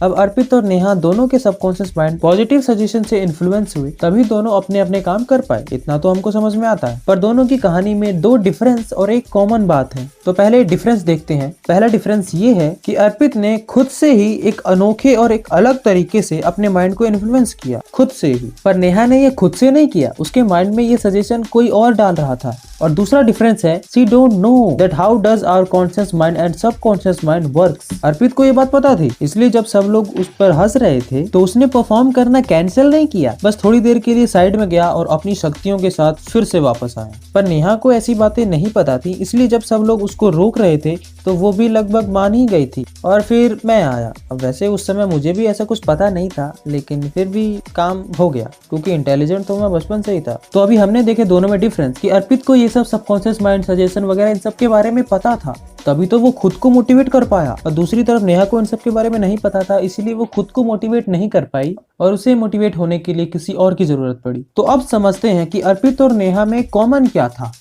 अब अर्पित और नेहा दोनों के सबकॉन्शियस माइंड पॉजिटिव सजेशन से इन्फ्लुएंस हुए, तभी दोनों अपने अपने काम कर पाए। इतना तो हमको समझ में आता है, पर दोनों की कहानी में दो डिफरेंस और एक कॉमन बात है। तो पहले डिफरेंस देखते हैं। पहला डिफरेंस ये है कि अर्पित ने खुद से ही एक अनोखे और एक अलग तरीके से अपने माइंड को इन्फ्लुएंस किया, खुद से ही। पर नेहा ने ये खुद से नहीं किया, उसके माइंड में ये सजेशन कोई और डाल रहा था। और दूसरा डिफरेंस है, she don't know that how does our conscious mind and subconscious mind works. Arpit को ये बात पता थी, इसलिए जब सब लोग उस पर हंस रहे थे तो उसने परफॉर्म करना कैंसिल नहीं किया, बस थोड़ी देर के लिए साइड में गया और अपनी शक्तियों के साथ फिर से वापस आया। पर नेहा को ऐसी बातें नहीं पता थी, इसलिए जब सब लोग उसको रोक रहे थे तो वो भी लगभग मान ही गई थी। और फिर मैं आया। अब वैसे उस समय मुझे भी ऐसा कुछ पता नहीं था, लेकिन फिर भी काम हो गया, क्योंकि इंटेलिजेंट तो मैं बचपन से ही था। तो अभी हमने देखे दोनों में डिफरेंस कि अर्पित को ये सब सबकॉन्शियस माइंड सजेशन वगैरह इन सब के बारे में पता था, तभी तो वो खुद को मोटिवेट कर पाया। और दूसरी तरफ नेहा को इन सब के बारे में नहीं पता था, इसीलिए वो खुद को मोटिवेट नहीं कर पाई और उसे मोटिवेट होने के लिए किसी और की जरूरत पड़ी। तो अब समझते हैं कि अर्पित और नेहा में कॉमन क्या था।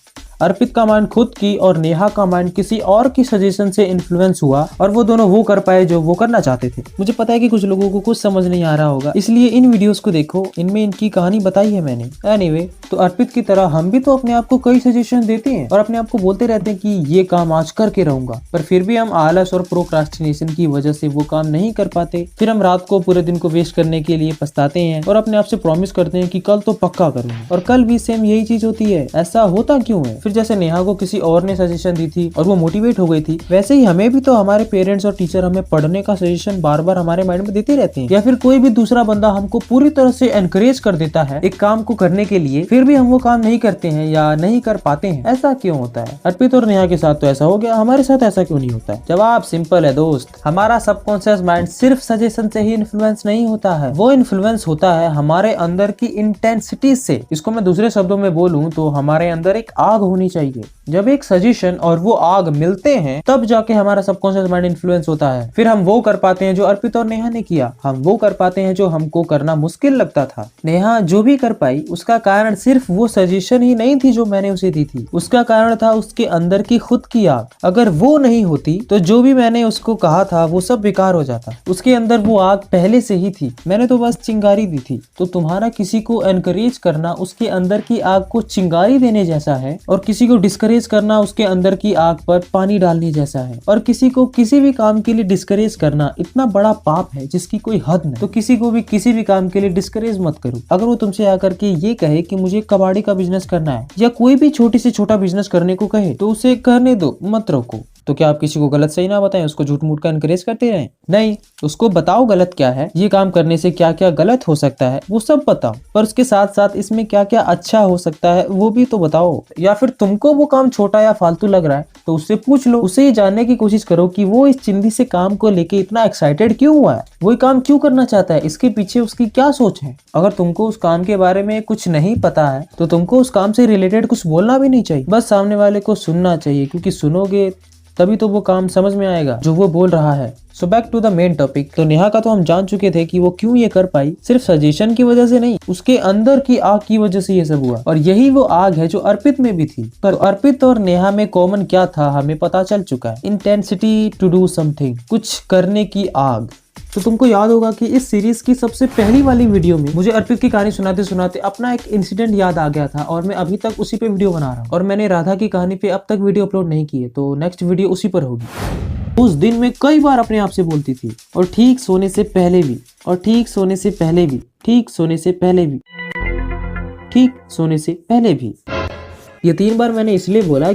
अर्पित का माइंड खुद की और नेहा का माइंड किसी और की सजेशन से इन्फ्लुएंस हुआ और वो दोनों वो कर पाए जो वो करना चाहते थे। मुझे पता है कि कुछ लोगों को कुछ समझ नहीं आ रहा होगा, इसलिए इन वीडियोस को देखो, इनमें इनकी कहानी बताई है मैंने। एनीवे, तो अर्पित की तरह हम भी तो अपने आप को कई सजेशन देते हैं और अपने आप को बोलते रहते हैं कि ये काम आज करके रहूंगा, पर फिर भी हम आलस और प्रोक्रास्टिनेशन की वजह से वो काम नहीं कर पाते। फिर हम रात को पूरे दिन को वेस्ट करने के लिए पछताते हैं और अपने आप से प्रॉमिस करते हैं कि कल तो पक्का करूंगा, और कल भी सेम यही चीज होती है। ऐसा होता क्यों है? फिर जैसे नेहा को किसी और ने सजेशन दी थी और वो मोटिवेट हो गई थी, वैसे ही हमें भी तो हमारे पेरेंट्स और टीचर हमें पढ़ने का सजेशन बार बार हमारे माइंड में देते रहते हैं, या फिर कोई भी दूसरा बंदा हमको पूरी तरह से एनकरेज कर देता है एक काम को करने के लिए, फिर भी हम वो काम नहीं करते हैं या नहीं कर पाते हैं। ऐसा क्यों होता है? अर्पित और नेहा के साथ तो ऐसा हो गया, हमारे साथ ऐसा क्यों नहीं होता है? जवाब सिंपल है दोस्त, हमारा सबकॉन्शियस माइंड सिर्फ सजेशन से ही इन्फ्लुएंस नहीं होता है, वो इन्फ्लुएंस होता है हमारे अंदर की इंटेंसिटी से। इसको मैं दूसरे शब्दों में बोलूं तो हमारे अंदर एक आग होनी चाहिए। जब एक सजेशन और वो आग मिलते हैं, तब जाके हमारा सबकॉन्शियस माइंड इन्फ्लुएंस होता है। फिर हम वो कर पाते हैं जो अर्पित और नेहा ने किया, हम वो कर पाते हैं जो हमको करना मुश्किल लगता था। नेहा जो भी कर पाई उसका कारण सिर्फ वो सजेशन ही नहीं थी जो मैंने उसे दी थी, उसका कारण था उसके अंदर की खुद की आग। अगर वो नहीं होती तो जो भी मैंने उसको कहा था वो सब बेकार हो जाता। उसके अंदर वो आग पहले से ही थी, मैंने तो बस चिंगारी दी थी। तो तुम्हारा किसी को एनकरेज करना उसके अंदर की आग को चिंगारी देने जैसा है, और किसी को डिस्करेज करना उसके अंदर की आग पर पानी डालने जैसा है। और किसी को किसी भी काम के लिए डिस्करेज करना इतना बड़ा पाप है जिसकी कोई हद नहीं। तो किसी को भी किसी भी काम के लिए डिस्करेज मत करो। अगर वो तुमसे आकर के ये कहे कि मुझे कबाड़ी का बिजनेस करना है, या कोई भी छोटी से छोटा बिजनेस करने को कहे, तो उसे करने दो, मत रोको। तो क्या आप किसी को गलत सही ना बताएं, उसको झूठ मूठ का एनकरेज करते रहें? नहीं, उसको बताओ गलत क्या है, ये काम करने से क्या क्या गलत हो सकता है वो सब बताओ, पर उसके साथ साथ इसमें क्या क्या अच्छा हो सकता है वो भी तो बताओ। या फिर तुमको वो काम छोटा या फालतू लग रहा है तो उससे पूछ लो, उसे ये जानने की कोशिश करो कि वो इस चिंदी से काम को लेके इतना एक्साइटेड क्यों हुआ है, वो काम क्यों करना चाहता है, इसके पीछे उसकी क्या सोच है। अगर तुमको उस काम के बारे में कुछ नहीं पता है तो तुमको उस काम से रिलेटेड कुछ बोलना भी नहीं चाहिए, बस सामने वाले को सुनना चाहिए, क्योंकि सुनोगे तभी तो वो काम समझ में आएगा जो वो बोल रहा है। So back to the main topic. तो नेहा का तो हम जान चुके थे कि वो क्यों ये कर पाई, सिर्फ सजेशन की वजह से नहीं, उसके अंदर की आग की वजह से ये सब हुआ। और यही वो आग है जो अर्पित में भी थी। पर अर्पित और नेहा में कॉमन क्या था हमें पता चल चुका है, इंटेंसिटी टू डू समथिंग, कुछ करने की आग। तो तुमको याद होगा कि इस सीरीज की सबसे पहली वाली वीडियो में मुझे अर्पित की कहानी सुनाते सुनाते अपना एक इंसिडेंट याद आ गया था, और मैं अभी तक उसी पे वीडियो बना रहा हूँ। और मैंने राधा की कहानी पे अब तक वीडियो अपलोड नहीं की है, तो नेक्स्ट वीडियो उसी पर होगी। उस दिन मैं कई बार अपने आप से बोलती थी, और ठीक सोने से पहले भी, और ठीक सोने से पहले भी, ठीक सोने से पहले भी, ठीक सोने से पहले भी। ये 3 बार मैंने इसलिए बोला